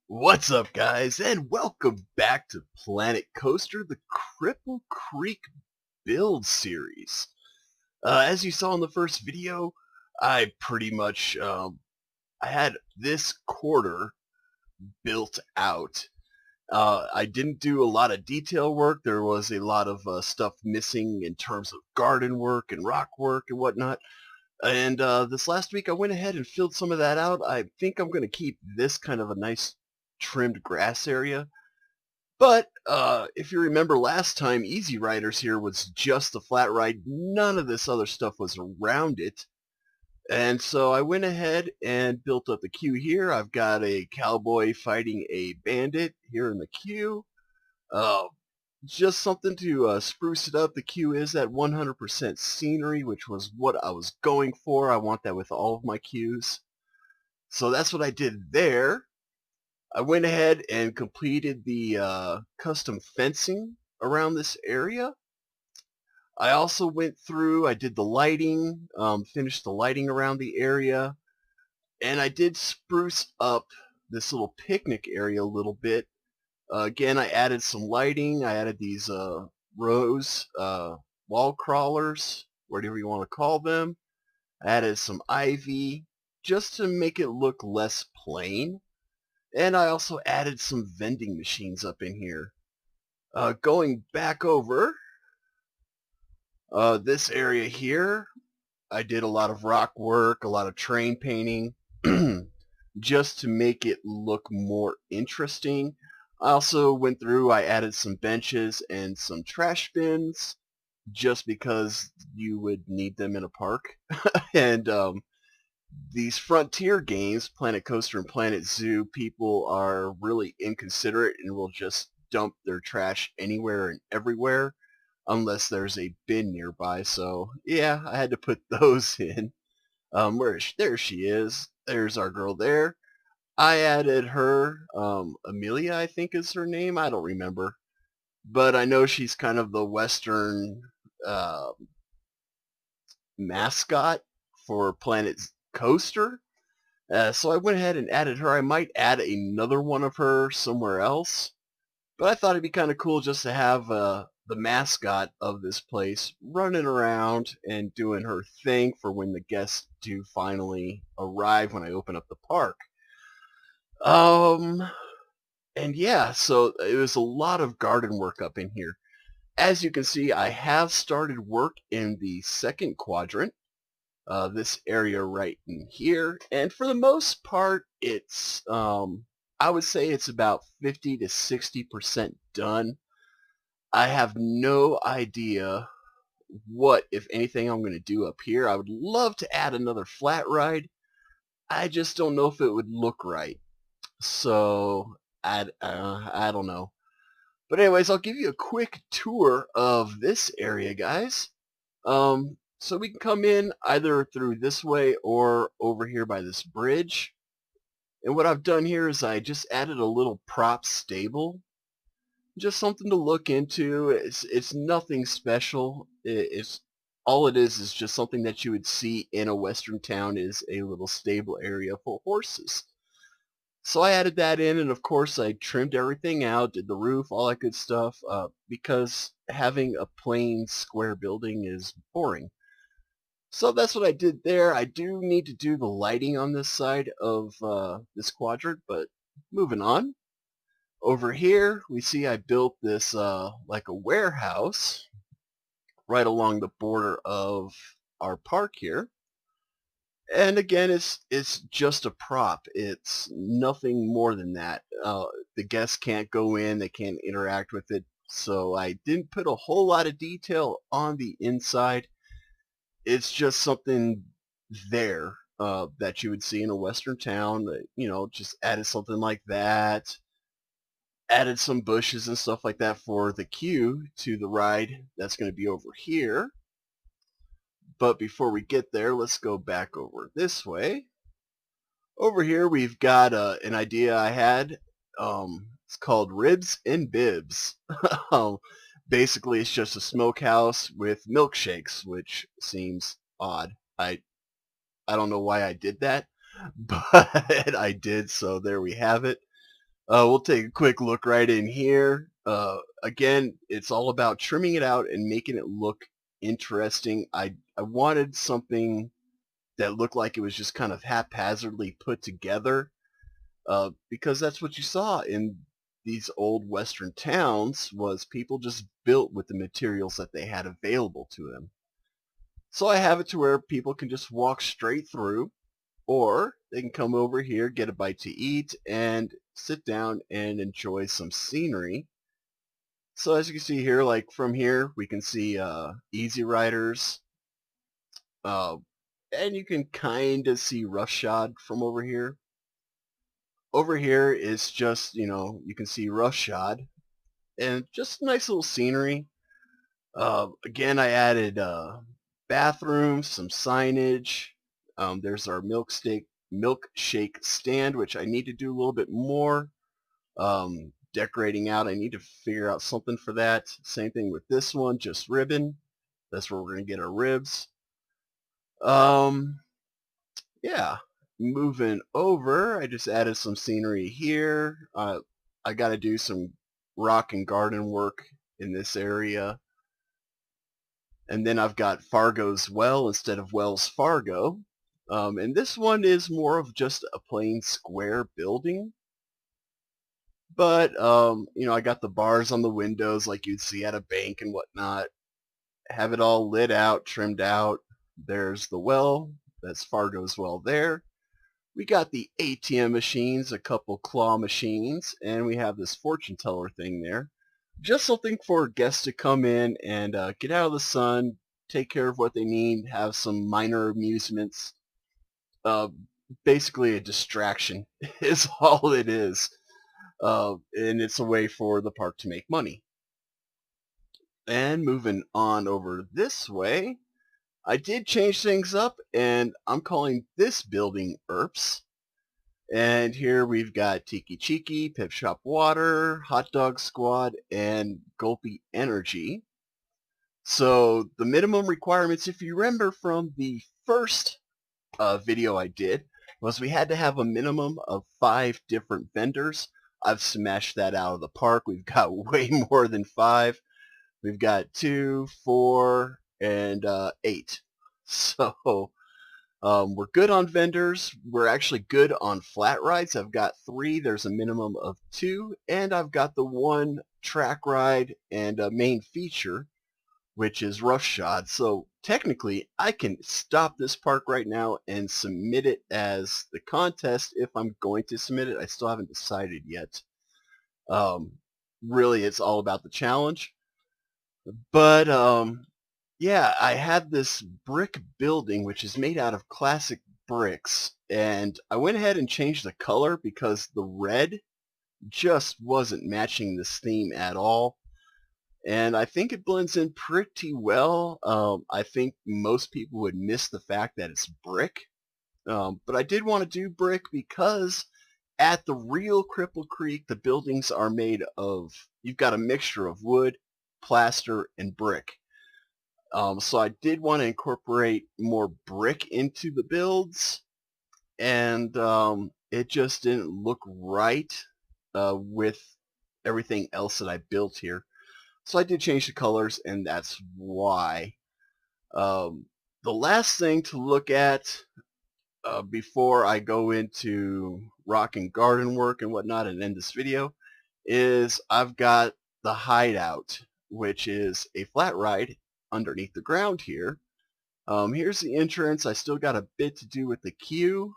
What's up, guys, and welcome back to Planet Coaster, the Cripple Creek build series. As you saw in the first video, I pretty much I had this quarter built out. I didn't do a lot of detail work. There was a lot of stuff missing in terms of garden work and rock work and whatnot. And this last week I went ahead and filled some of that out. I think I'm going to keep this kind of a nice trimmed grass area. But if you remember last time, Easy Riders here was just a flat ride. None of this other stuff was around it. And so I went ahead and built up the queue here. I've got a cowboy fighting a bandit here in the queue. Uh, just something to spruce it up. The queue is at 100% scenery, which was what I was going for. I want that with all of my queues. So that's what I did there. I went ahead and completed the custom fencing around this area. I also went through, I did the lighting, finished the lighting around the area, and I did spruce up this little picnic area a little bit. Again, I added some lighting. I added these rose wall crawlers, whatever you want to call them. I added some ivy just to make it look less plain. And I also added some vending machines up in here. Going back over this area here, I did a lot of rock work, a lot of terrain painting, just to make it look more interesting. I also went through, I added some benches and some trash bins, just because you would need them in a park. And these frontier games, Planet Coaster and Planet Zoo, people are really inconsiderate and will just dump their trash anywhere and everywhere unless there's a bin nearby. So yeah, I had to put those in. There she is. There's our girl there. I added her, Amelia, I think is her name. I don't remember, but I know she's kind of the Western uh, mascot for Planet Coaster. So I went ahead and added her. I might add another one of her somewhere else, but I thought it'd be kind of cool just to have the mascot of this place running around and doing her thing for when the guests do finally arrive when I open up the park. Um, and yeah, so it was a lot of garden work up in here. As you can see, I have started work in the second quadrant. This area right in here, and for the most part it's I would say it's about 50 to 60% done. I have no idea what, if anything, I'm going to do up here. I would love to add another flat ride. I just don't know if it would look right, so I don't know. But anyways, I'll give you a quick tour of this area, guys. So we can come in either through this way or over here by this bridge. And what I've done here is I just added a little prop stable. Just something to look into. It's nothing special. It's all it is just something that you would see in a western town, is a little stable area for horses. So I added that in, and of course I trimmed everything out, did the roof, all that good stuff, because having a plain square building is boring. So that's what I did there. I do need to do the lighting on this side of this quadrant, but moving on. Over here, we see I built this like a warehouse right along the border of our park here. And again, it's just a prop. It's nothing more than that. The guests can't go in, they can't interact with it. So I didn't put a whole lot of detail on the inside. It's just something there that you would see in a western town. Just added something like that. Added some bushes and stuff like that for the queue to the ride that's going to be over here. But before we get there, let's go back over this way. Over here we've got an idea I had. It's called Ribs and Bibs. Basically, it's just a smokehouse with milkshakes, which seems odd. I don't know why I did that, but I did, so there we have it. We'll take a quick look right in here. Again, it's all about trimming it out and making it look interesting. I wanted something that looked like it was just kind of haphazardly put together, because that's what you saw in these old western towns, was people just built with the materials that they had available to them. So I have it to where people can just walk straight through, or they can come over here, get a bite to eat, and sit down and enjoy some scenery. So as you can see here, like from here, we can see Easy Riders, uh, and you can kind of see roughshod from over here. Over here is just, you can see roughshod, and just nice little scenery. Again, I added bathrooms, some signage. There's our milkshake stand, which I need to do a little bit more. Decorating out, I need to figure out something for that. Same thing with this one, just ribbon. That's where we're going to get our ribs. Um, yeah. Moving over, I just added some scenery here. I got to do some rock and garden work in this area. And then I've got Fargo's Well instead of Wells Fargo. And this one is more of just a plain square building. But, I got the bars on the windows like you'd see at a bank and whatnot. Have it all lit out, trimmed out. There's the well. That's Fargo's Well there. We got the ATM machines, a couple claw machines, and we have this fortune teller thing there. Just something for guests to come in and get out of the sun, take care of what they need, have some minor amusements. Uh, Basically a distraction is all it is. And it's a way for the park to make money. And moving on over this way, I did change things up, and I'm calling this building ERPS. And here we've got Tiki Cheeky, Pip Shop Water, Hot Dog Squad, and Gulpy Energy. So the minimum requirements, if you remember from the first video I did, was we had to have a minimum of 5 different vendors. I've smashed that out of the park. We've got way more than 5. We've got 2, 4, and 8. So we're good on vendors. We're actually good on flat rides. I've got 3. There's a minimum of 2. And I've got the 1 track ride and a main feature, which is roughshod. So technically, I can stop this park right now and submit it as the contest if I'm going to submit it. I still haven't decided yet. Um, really, it's all about the challenge. But yeah, I had this brick building which is made out of classic bricks, and I went ahead and changed the color because the red just wasn't matching this theme at all. And I think it blends in pretty well. I think most people would miss the fact that it's brick. But I did want to do brick because at the real Cripple Creek, the buildings are made of, you've got a mixture of wood, plaster, and brick. So I did want to incorporate more brick into the builds, and it just didn't look right with everything else that I built here. So I did change the colors, and that's why. The last thing to look at before I go into rock and garden work and whatnot and end this video is I've got the hideout, which is a flat ride underneath the ground here. Here's the entrance. I still got a bit to do with the queue,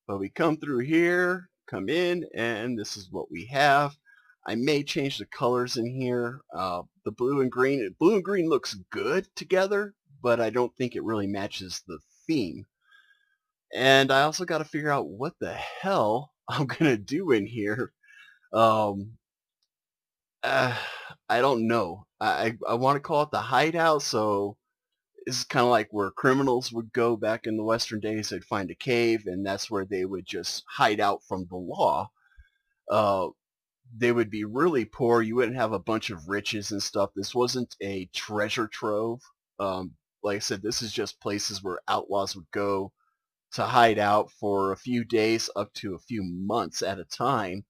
but we come through here, come in, and this is what we have. I may change the colors in here. The blue and green looks good together, but I don't think it really matches the theme. And I also got to figure out what the hell I'm gonna do in here. Um, uh, I don't know. I want to call it the hideout, so this is kind of like where criminals would go back in the Western days. They'd find a cave, and that's where they would just hide out from the law. Uh, they would be really poor. You wouldn't have a bunch of riches and stuff. This wasn't a treasure trove. Like I said, this is just places where outlaws would go to hide out for a few days up to a few months at a time.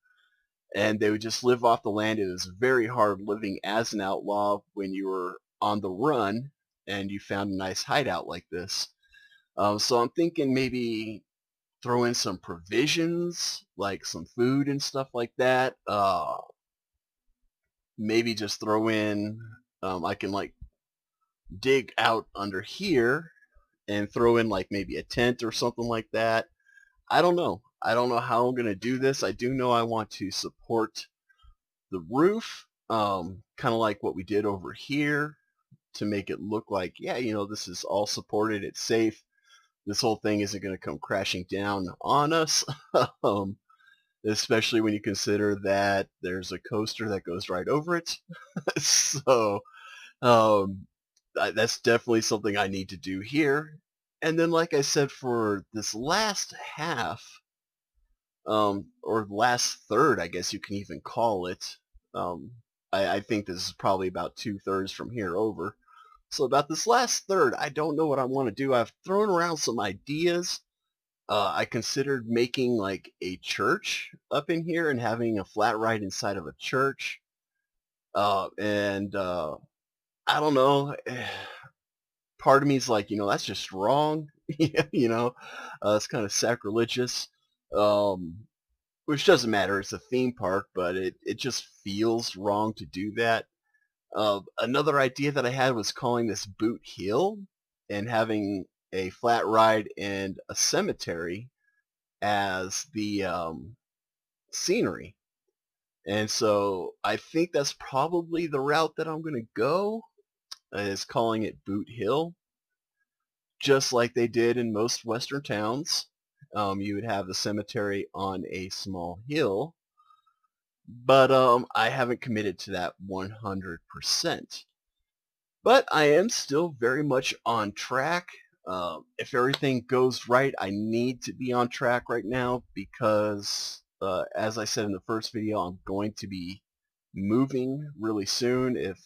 and they would just live off the land. It was very hard living as an outlaw when you were on the run and you found a nice hideout like this. So I'm thinking maybe throw in some provisions, like some food and stuff like that. Maybe just throw in, I can like dig out under here and throw in like maybe a tent or something like that. I don't know. I don't know how I'm going to do this. I do know I want to support the roof, kind of like what we did over here to make it look like, yeah, this is all supported. It's safe. This whole thing isn't going to come crashing down on us, um, especially when you consider that there's a coaster that goes right over it. So um, that's definitely something I need to do here. And then, like I said, for this last half, or last third, I guess you can even call it, um, I think this is probably about 2/3 from here over. So about this last third, I don't know what I want to do. I've thrown around some ideas. I considered making like a church up in here and having a flat ride inside of a church. And I don't know. Part of me is like, that's just wrong. It's kind of sacrilegious. Um, which doesn't matter. It's a theme park, but it just feels wrong to do that. Another idea that I had was calling this Boot Hill and having a flat ride and a cemetery as the scenery. And so I think that's probably the route that I'm going to go, is calling it Boot Hill, just like they did in most Western towns. You would have the cemetery on a small hill, but I haven't committed to that 100%. But I am still very much on track. If everything goes right, I need to be on track right now because, as I said in the first video, I'm going to be moving really soon. If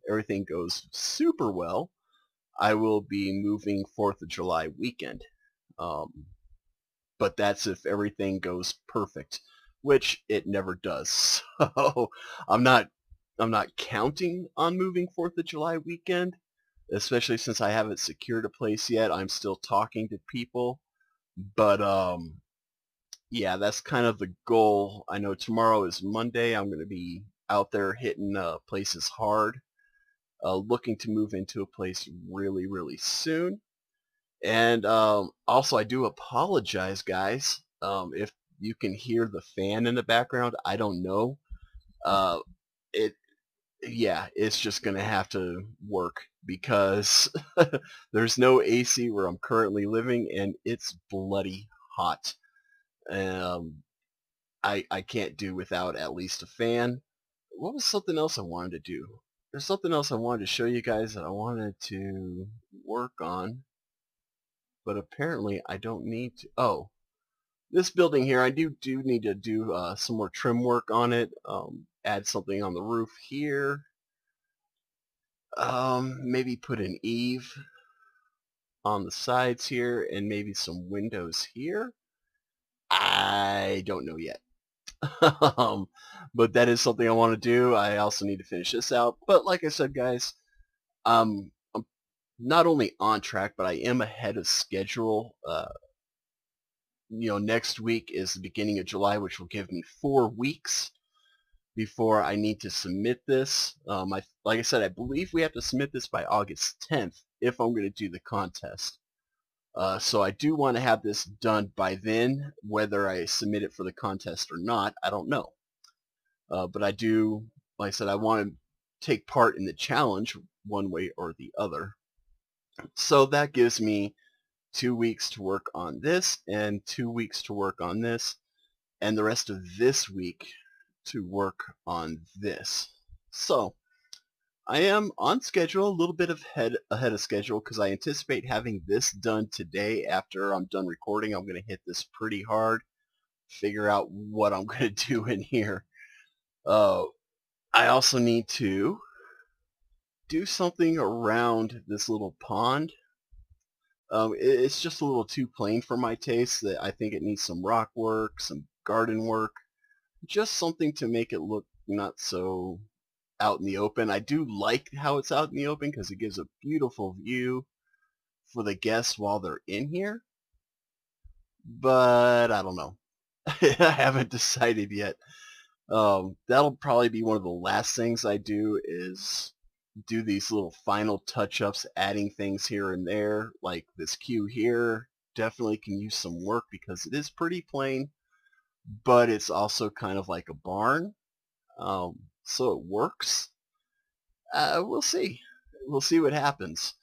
everything goes super well, I will be moving 4th of July weekend. Um, but that's if everything goes perfect, which it never does. So I'm not I'm not counting on moving 4th of July weekend, especially since I haven't secured a place yet. I'm still talking to people, but yeah, that's kind of the goal. I know tomorrow is Monday. I'm going to be out there hitting places hard, looking to move into a place really, really soon. And also, I do apologize, guys, if you can hear the fan in the background. I don't know. Uh, it, yeah, it's just gonna have to work because there's no AC where I'm currently living, and it's bloody hot. Um, I can't do without at least a fan. What was something else I wanted to do? There's something else I wanted to show you guys that I wanted to work on, but apparently I don't need to. Oh, this building here, I do need to do some more trim work on it. Add something on the roof here. Maybe put an eave on the sides here and maybe some windows here. I don't know yet. um, but that is something I want to do. I also need to finish this out. But like I said, guys, I'm not only on track, but I am ahead of schedule. Next week is the beginning of July, which will give me 4 weeks before I need to submit this. Like I said, I believe we have to submit this by August 10th if I'm going to do the contest. So I do want to have this done by then. Whether I submit it for the contest or not, I don't know. But I do, like I said, I want to take part in the challenge one way or the other. So that gives me 2 weeks to work on this and 2 weeks to work on this and the rest of this week to work on this. So I am on schedule, a little bit ahead of schedule because I anticipate having this done today. After I'm done recording, I'm going to hit this pretty hard, figure out what I'm going to do in here. I also need to do something around this little pond. It's just a little too plain for my taste. That I think it needs some rock work, some garden work. just something to make it look not so out in the open. I do like how it's out in the open because it gives a beautiful view for the guests while they're in here, but I don't know. I haven't decided yet. That'll probably be one of the last things I do is do these little final touch-ups, adding things here and there, like this queue here. Definitely can use some work because it is pretty plain, but it's also kind of like a barn, so it works. We'll see. We'll see what happens.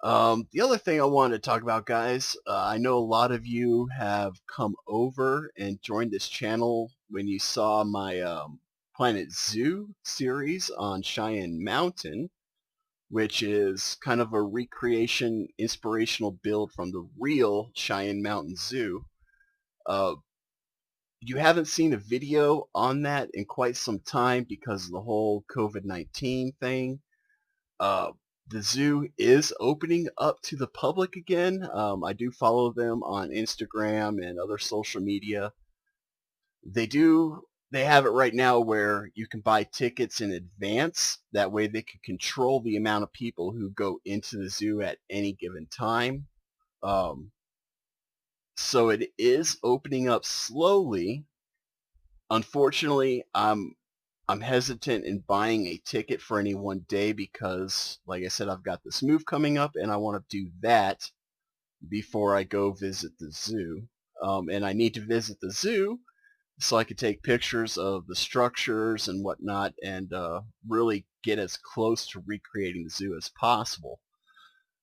The other thing I wanted to talk about, guys, I know a lot of you have come over and joined this channel when you saw my Planet Zoo series on Cheyenne Mountain, which is kind of a recreation, inspirational build from the real Cheyenne Mountain Zoo. Uh, you haven't seen a video on that in quite some time because of the whole COVID-19 thing. Uh, the zoo is opening up to the public again. I do follow them on Instagram and other social media. They have it right now where you can buy tickets in advance. That way they can control the amount of people who go into the zoo at any given time. Um, so it is opening up slowly. Unfortunately, I'm hesitant in buying a ticket for any one day because, like I said, I've got this move coming up and I want to do that before I go visit the zoo. And I need to visit the zoo so I could take pictures of the structures and whatnot and really get as close to recreating the zoo as possible.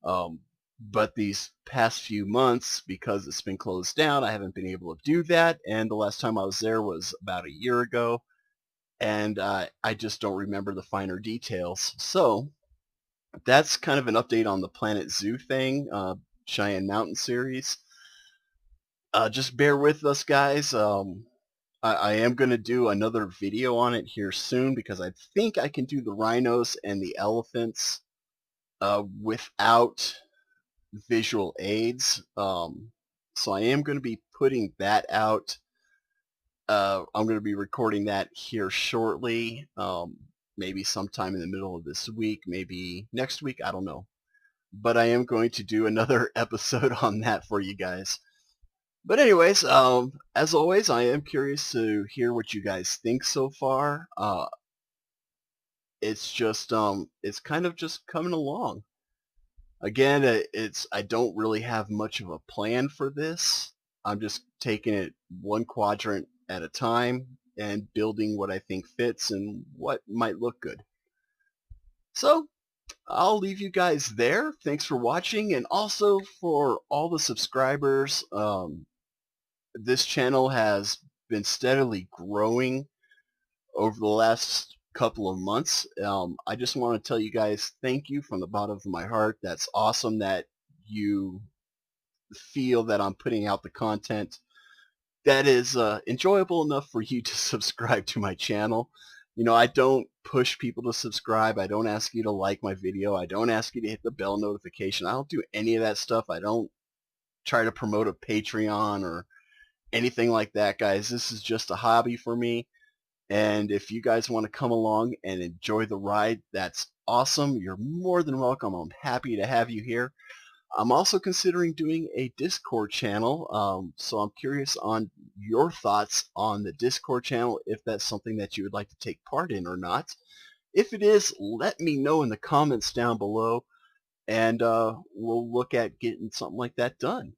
Um, but these past few months, because it's been closed down, I haven't been able to do that. And the last time I was there was about a year ago. And I just don't remember the finer details. So that's kind of an update on the Planet Zoo thing, Cheyenne Mountain series. Just bear with us, guys. I am going to do another video on it here soon because I think I can do the rhinos and the elephants without visual aids. So I am going to be putting that out. I'm going to be recording that here shortly, maybe sometime in the middle of this week, maybe next week, I don't know. But I am going to do another episode on that for you guys. But anyways, as always, I am curious to hear what you guys think so far. It's kind of just coming along. Again, I don't really have much of a plan for this. I'm just taking it one quadrant at a time and building what I think fits and what might look good. So I'll leave you guys there. Thanks for watching, and also for all the subscribers. This channel has been steadily growing over the last couple of months. I just want to tell you guys thank you from the bottom of my heart. That's awesome that you feel that I'm putting out the content that is enjoyable enough for you to subscribe to my channel. You know, I don't push people to subscribe. I don't ask you to like my video. I don't ask you to hit the bell notification. I don't do any of that stuff. I don't try to promote a Patreon or anything like that, guys. This is just a hobby for me. And if you guys want to come along and enjoy the ride, that's awesome. You're more than welcome. I'm happy to have you here. I'm also considering doing a Discord channel, so I'm curious on your thoughts on the Discord channel, if that's something that you would like to take part in or not. If it is, let me know in the comments down below, and we'll look at getting something like that done.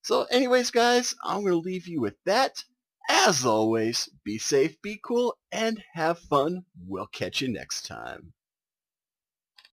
So anyways, guys, I'm going to leave you with that. As always, be safe, be cool, and have fun. We'll catch you next time.